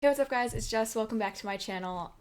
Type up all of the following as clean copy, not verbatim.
Hey, what's up guys? It's Jess. Welcome back to my channel.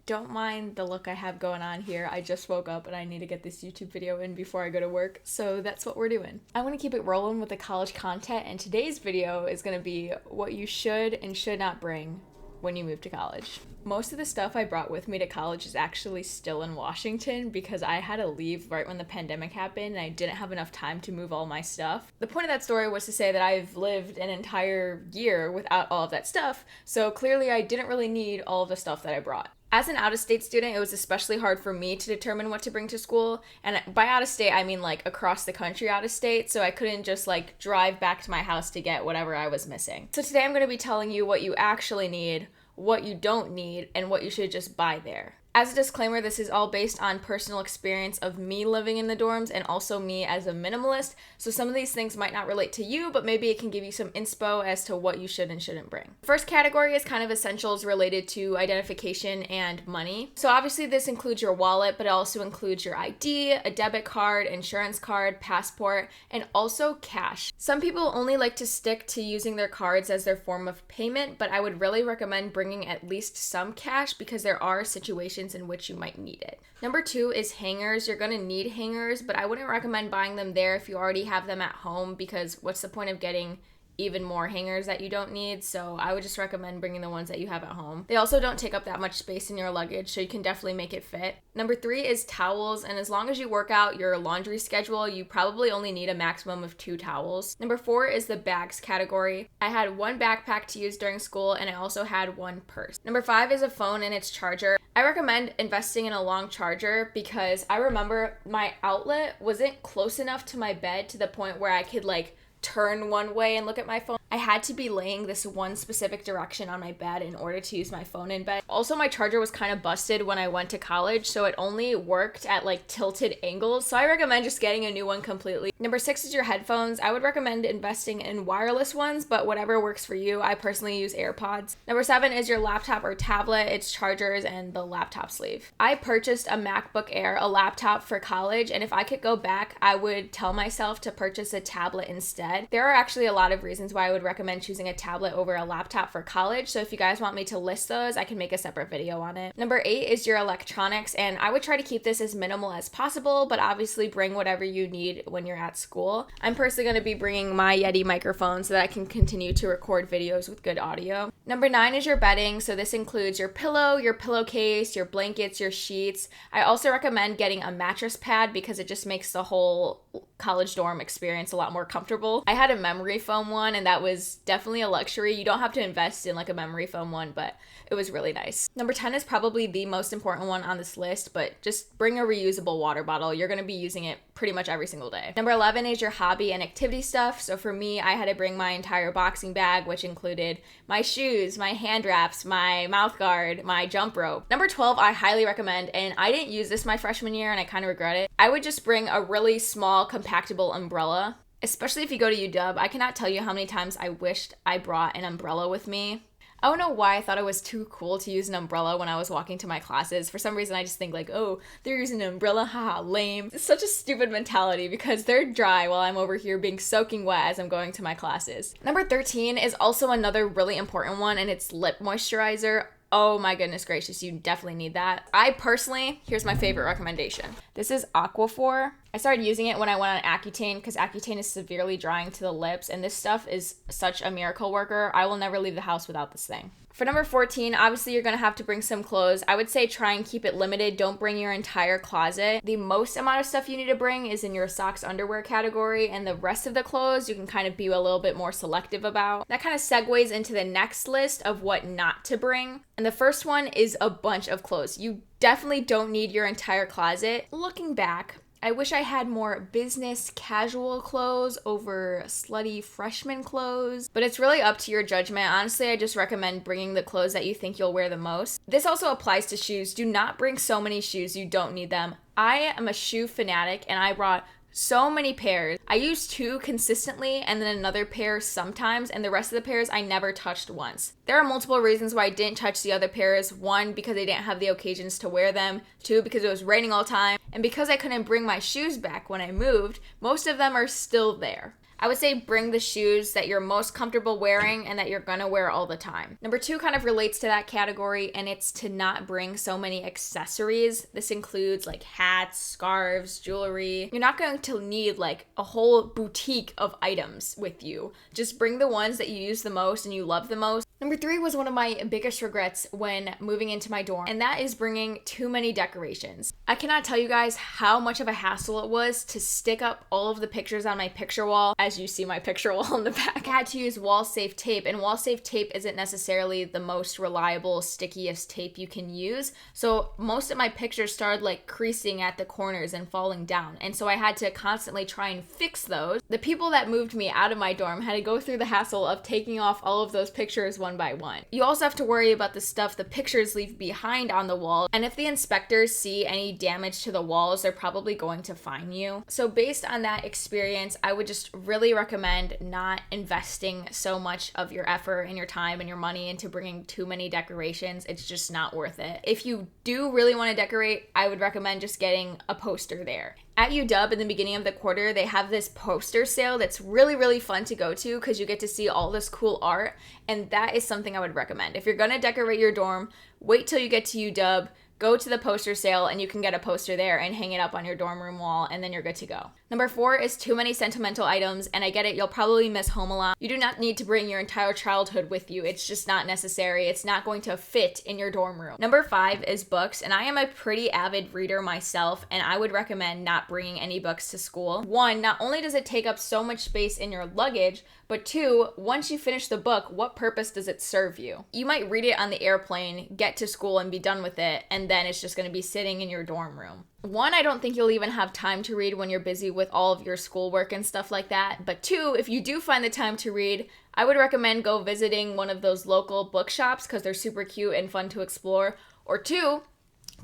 Don't mind the look I have going on here. I just woke up and I need to get this YouTube video in before I go to work, so that's what we're doing. I want to keep it rolling with the college content, and today's video is going to be what you should and should not bring when you move to college. Most of the stuff I brought with me to college is actually still in Washington because I had to leave right when the pandemic happened and I didn't have enough time to move all my stuff. The point of that story was to say that I've lived an entire year without all of that stuff, so clearly I didn't really need all of the stuff that I brought. As an out-of-state student, it was especially hard for me to determine what to bring to school. And by out-of-state, I mean like across the country out-of-state, so I couldn't just like drive back to my house to get whatever I was missing. So today I'm going to be telling you what you actually need, what you don't need, and what you should just buy there. As a disclaimer, this is all based on personal experience of me living in the dorms and also me as a minimalist, so some of these things might not relate to you, but maybe it can give you some inspo as to what you should and shouldn't bring. First category is kind of essentials related to identification and money. So obviously this includes your wallet, but it also includes your ID, a debit card, insurance card, passport, and also cash. Some people only like to stick to using their cards as their form of payment, but I would really recommend bringing at least some cash because there are situations in which you might need it. Number 2 is hangers. You're going to need hangers, but I wouldn't recommend buying them there if you already have them at home, because what's the point of getting even more hangers that you don't need? So I would just recommend bringing the ones that you have at home. They also don't take up that much space in your luggage, so you can definitely make it fit. Number 3 is towels, and as long as you work out your laundry schedule, you probably only need a maximum of 2 towels. Number 4 is the bags category. I had one backpack to use during school, and I also had one purse. Number 5 is a phone and its charger. I recommend investing in a long charger because I remember my outlet wasn't close enough to my bed to the point where I could like turn one way and look at my phone. I had to be laying this one specific direction on my bed in order to use my phone in bed. Also, my charger was kind of busted when I went to college, so it only worked at like tilted angles, so I recommend just getting a new one completely. Number 6 is your headphones. I would recommend investing in wireless ones, but whatever works for you. I personally use AirPods. Number 7 is your laptop or tablet, its chargers, and the laptop sleeve. I purchased a MacBook Air, a laptop for college, and if I could go back, I would tell myself to purchase a tablet instead. There are actually a lot of reasons why I would recommend choosing a tablet over a laptop for college, so if you guys want me to list those, I can make a separate video on it. Number 8 is your electronics, and I would try to keep this as minimal as possible, but obviously bring whatever you need when you're at school. I'm personally going to be bringing my Yeti microphone so that I can continue to record videos with good audio. Number 9 is your bedding, so this includes your pillow, your pillowcase, your blankets, your sheets. I also recommend getting a mattress pad because it just makes the whole college dorm experience a lot more comfortable. I had a memory foam one, and that was definitely a luxury. You don't have to invest in like a memory foam one, but it was really nice. Number 10 is probably the most important one on this list, but just bring a reusable water bottle. You're going to be using it pretty much every single day. Number 11 is your hobby and activity stuff. So for me, I had to bring my entire boxing bag, which included my shoes, my hand wraps, my mouth guard, my jump rope. Number 12, I highly recommend, and I didn't use this my freshman year and I kind of regret it. I would just bring a really small compactable umbrella. Especially if you go to UW, I cannot tell you how many times I wished I brought an umbrella with me. I don't know why I thought it was too cool to use an umbrella when I was walking to my classes. For some reason, I just think like, oh, they're using an umbrella, haha, lame. It's such a stupid mentality because they're dry while I'm over here being soaking wet as I'm going to my classes. Number 13 is also another really important one, and it's lip moisturizer. Oh my goodness gracious, you definitely need that. I personally, here's my favorite recommendation. This is Aquaphor. I started using it when I went on Accutane because Accutane is severely drying to the lips, and this stuff is such a miracle worker. I will never leave the house without this thing. For number 14, obviously you're going to have to bring some clothes. I would say try and keep it limited. Don't bring your entire closet. The most amount of stuff you need to bring is in your socks underwear category, and the rest of the clothes you can kind of be a little bit more selective about. That kind of segues into the next list of what not to bring. And the first one is a bunch of clothes. You definitely don't need your entire closet. Looking back, I wish I had more business casual clothes over slutty freshman clothes, but it's really up to your judgment. Honestly, I just recommend bringing the clothes that you think you'll wear the most. This also applies to shoes. Do not bring so many shoes, you don't need them. I am a shoe fanatic, and I brought so many pairs. I used 2 consistently and then another pair sometimes, and the rest of the pairs I never touched once. There are multiple reasons why I didn't touch the other pairs. 1, because I didn't have the occasions to wear them. 2, because it was raining all the time. And because I couldn't bring my shoes back when I moved, most of them are still there. I would say bring the shoes that you're most comfortable wearing and that you're gonna wear all the time. Number 2 kind of relates to that category, and it's to not bring so many accessories. This includes like hats, scarves, jewelry. You're not going to need like a whole boutique of items with you. Just bring the ones that you use the most and you love the most. Number 3 was one of my biggest regrets when moving into my dorm, and that is bringing too many decorations. I cannot tell you guys how much of a hassle it was to stick up all of the pictures on my picture wall. As you see my picture wall in the back, I had to use wall safe tape, and wall safe tape isn't necessarily the most reliable, stickiest tape you can use. So most of my pictures started like creasing at the corners and falling down, and so I had to constantly try and fix those. The people that moved me out of my dorm had to go through the hassle of taking off all of those pictures one by one. You also have to worry about the stuff the pictures leave behind on the wall, and if the inspectors see any damage to the walls, they're probably going to fine you. So based on that experience, I would just really recommend not investing so much of your effort and your time and your money into bringing too many decorations. It's just not worth it. If you do really want to decorate, I would recommend just getting a poster there. At UW in the beginning of the quarter, they have this poster sale that's really, really fun to go to because you get to see all this cool art, and that is something I would recommend. If you're gonna decorate your dorm, wait till you get to UW, go to the poster sale, and you can get a poster there and hang it up on your dorm room wall, and then you're good to go. Number 4 is too many sentimental items, and I get it, you'll probably miss home a lot. You do not need to bring your entire childhood with you. It's just not necessary. It's not going to fit in your dorm room. Number 5 is books, and I am a pretty avid reader myself, and I would recommend not bringing any books to school. 1, not only does it take up so much space in your luggage, but 2, once you finish the book, what purpose does it serve you? You might read it on the airplane, get to school, and be done with it, and then it's just going to be sitting in your dorm room. 1, I don't think you'll even have time to read when you're busy with all of your schoolwork and stuff like that. But 2, if you do find the time to read, I would recommend go visiting one of those local bookshops because they're super cute and fun to explore. Or 2,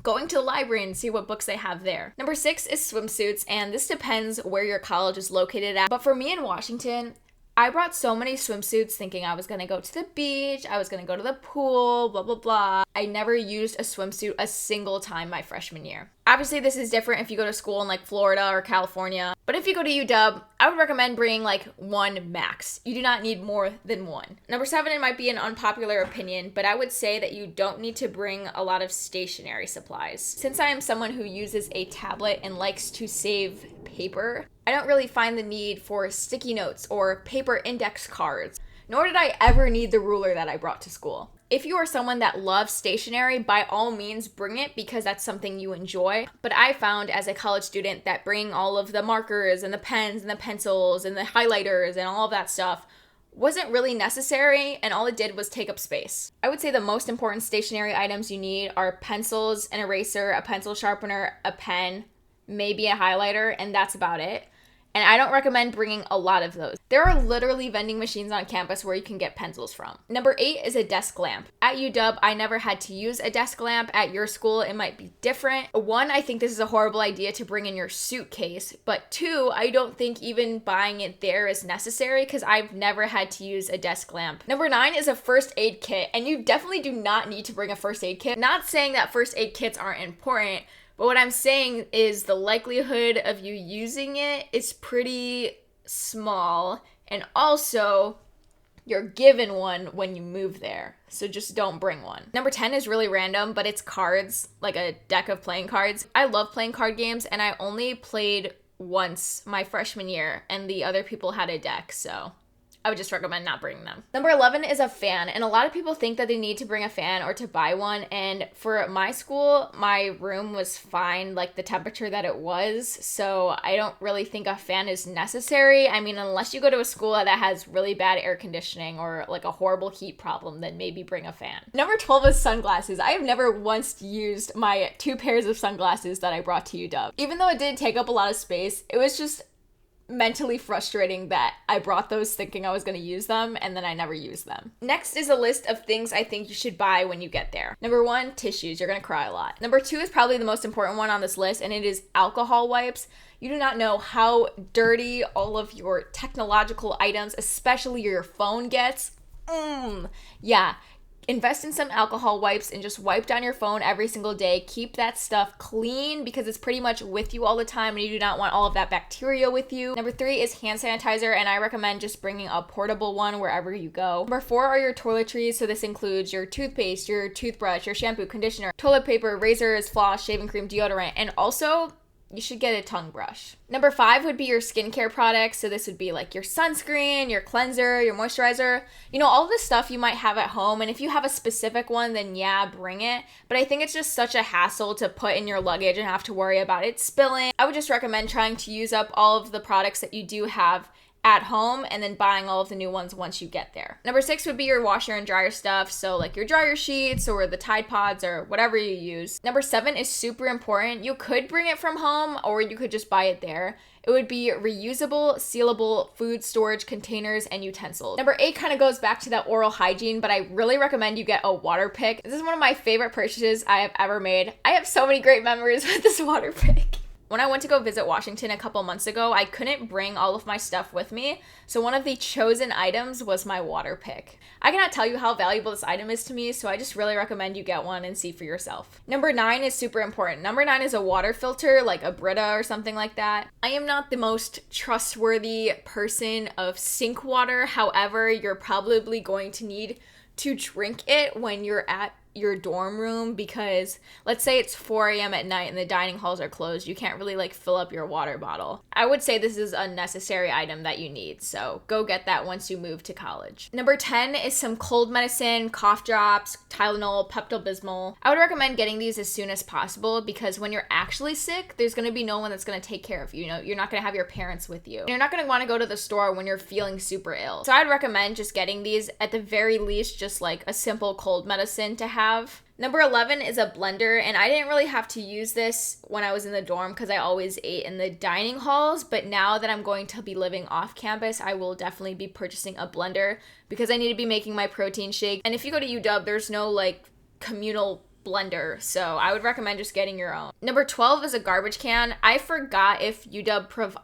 going to the library and see what books they have there. Number 6 is swimsuits, and this depends where your college is located at. But for me in Washington, I brought so many swimsuits thinking I was going to go to the beach, I was going to go to the pool, blah, blah, blah. I never used a swimsuit a single time my freshman year. Obviously, this is different if you go to school in like Florida or California, but if you go to UW, I would recommend bringing like 1 max. You do not need more than 1. Number 7, it might be an unpopular opinion, but I would say that you don't need to bring a lot of stationery supplies. Since I am someone who uses a tablet and likes to save paper, I don't really find the need for sticky notes or paper index cards, nor did I ever need the ruler that I brought to school. If you are someone that loves stationery, by all means bring it because that's something you enjoy. But I found as a college student that bringing all of the markers and the pens and the pencils and the highlighters and all of that stuff wasn't really necessary, and all it did was take up space. I would say the most important stationery items you need are pencils, an eraser, a pencil sharpener, a pen, maybe a highlighter, and that's about it. And I don't recommend bringing a lot of those. There are literally vending machines on campus where you can get pencils from. Number 8 is a desk lamp. At UW, I never had to use a desk lamp. At your school, it might be different. 1, I think this is a horrible idea to bring in your suitcase. But 2, I don't think even buying it there is necessary because I've never had to use a desk lamp. Number 9 is a first aid kit. And you definitely do not need to bring a first aid kit. Not saying that first aid kits aren't important, but what I'm saying is the likelihood of you using it is pretty small, and also you're given one when you move there, so just don't bring one. Number 10 is really random, but it's cards, like a deck of playing cards. I love playing card games, and I only played once my freshman year, and the other people had a deck, so I would just recommend not bringing them. Number 11 is a fan, and a lot of people think that they need to bring a fan or to buy one, and for my school, my room was fine, like the temperature that it was, so I don't really think a fan is necessary. I mean, unless you go to a school that has really bad air conditioning or like a horrible heat problem, then maybe bring a fan. Number 12 is sunglasses. I have never once used my 2 pairs of sunglasses that I brought to UW. Even though it did take up a lot of space, it was just mentally frustrating that I brought those thinking I was going to use them and then I never used them. Next is a list of things I think you should buy when you get there. Number 1, tissues. You're going to cry a lot. Number 2 is probably the most important one on this list, and it is alcohol wipes. You do not know how dirty all of your technological items, especially your phone, gets. Yeah. Invest in some alcohol wipes and just wipe down your phone every single day. Keep that stuff clean because it's pretty much with you all the time and you do not want all of that bacteria with you. Number 3 is hand sanitizer, and I recommend just bringing a portable one wherever you go. Number 4 are your toiletries, so this includes your toothpaste, your toothbrush, your shampoo, conditioner, toilet paper, razors, floss, shaving cream, deodorant, and also you should get a tongue brush. Number 5 would be your skincare products. So this would be like your sunscreen, your cleanser, your moisturizer, all of the stuff you might have at home. And if you have a specific one, then yeah, bring it. But I think it's just such a hassle to put in your luggage and have to worry about it spilling. I would just recommend trying to use up all of the products that you do have at home and then buying all of the new ones once you get there. Number 6 would be your washer and dryer stuff. So like your dryer sheets or the Tide Pods or whatever you use. Number 7 is super important. You could bring it from home or you could just buy it there. It would be reusable, sealable food storage containers and utensils. Number 8 kind of goes back to that oral hygiene, but I really recommend you get a water pick. This is one of my favorite purchases I have ever made. I have so many great memories with this water pick. When I went to go visit Washington a couple months ago, I couldn't bring all of my stuff with me, so one of the chosen items was my water pick. I cannot tell you how valuable this item is to me, so I just really recommend you get one and see for yourself. Number 9 is super important. Number 9 is a water filter, like a Brita or something like that. I am not the most trustworthy person of sink water, however, you're probably going to need to drink it when you're at your dorm room because let's say it's 4 a.m. at night and the dining halls are closed. You can't really fill up your water bottle. I would say this is a necessary item that you need, so go get that once you move to college. Number 10 is some cold medicine, cough drops, Tylenol, Pepto-Bismol. I would recommend getting these as soon as possible because when you're actually sick, there's going to be no one that's going to take care of you. You're not going to have your parents with you. You're not going to want to go to the store when you're feeling super ill. So I'd recommend just getting these at the very least, just like a simple cold medicine to have. Number 11 is a blender, and I didn't really have to use this when I was in the dorm because I always ate in the dining halls, but now that I'm going to be living off campus, I will definitely be purchasing a blender because I need to be making my protein shake. And if you go to UW, there's no communal blender, so I would recommend just getting your own. Number 12 is a garbage can. I forgot if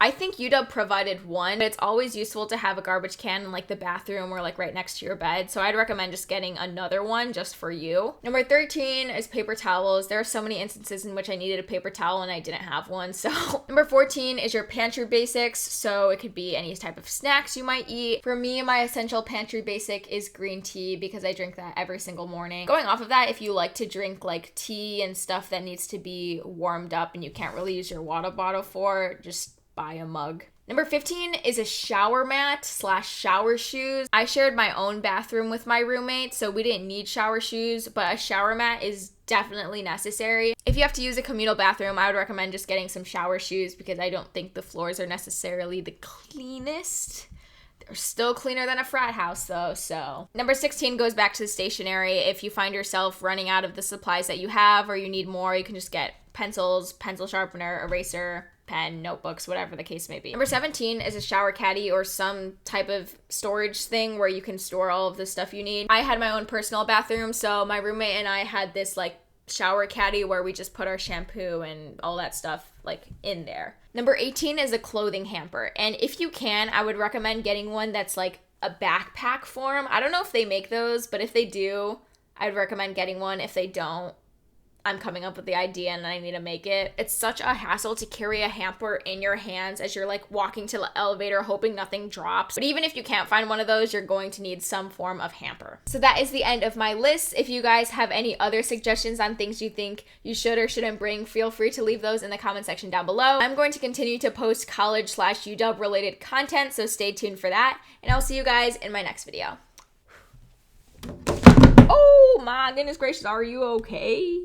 I think UW provided one, but it's always useful to have a garbage can in the bathroom or right next to your bed, so I'd recommend just getting another one just for you. Number 13 is paper towels. There are so many instances in which I needed a paper towel and I didn't have one, so. Number 14 is your pantry basics, so it could be any type of snacks you might eat. For me, my essential pantry basic is green tea because I drink that every single morning. Going off of that, if you like to drink tea and stuff that needs to be warmed up and you can't really use your water bottle for, just buy a mug. Number 15 is a shower mat / shower shoes. I shared my own bathroom with my roommate, so we didn't need shower shoes, but a shower mat is definitely necessary. If you have to use a communal bathroom, I would recommend just getting some shower shoes because I don't think the floors are necessarily the cleanest. They're still cleaner than a frat house though, so. Number 16 goes back to the stationery. If you find yourself running out of the supplies that you have or you need more, you can just get pencils, pencil sharpener, eraser, pen, notebooks, whatever the case may be. Number 17 is a shower caddy or some type of storage thing where you can store all of the stuff you need. I had my own personal bathroom, so my roommate and I had this shower caddy where we just put our shampoo and all that stuff in there. Number 18 is a clothing hamper. And if you can, I would recommend getting one that's a backpack form. I don't know if they make those, but if they do, I'd recommend getting one. If they don't, I'm coming up with the idea and I need to make it. It's such a hassle to carry a hamper in your hands as you're walking to the elevator hoping nothing drops. But even if you can't find one of those, you're going to need some form of hamper. So that is the end of my list. If you guys have any other suggestions on things you think you should or shouldn't bring, feel free to leave those in the comment section down below. I'm going to continue to post college / UW related content, so stay tuned for that. And I'll see you guys in my next video. Oh my goodness gracious, are you okay?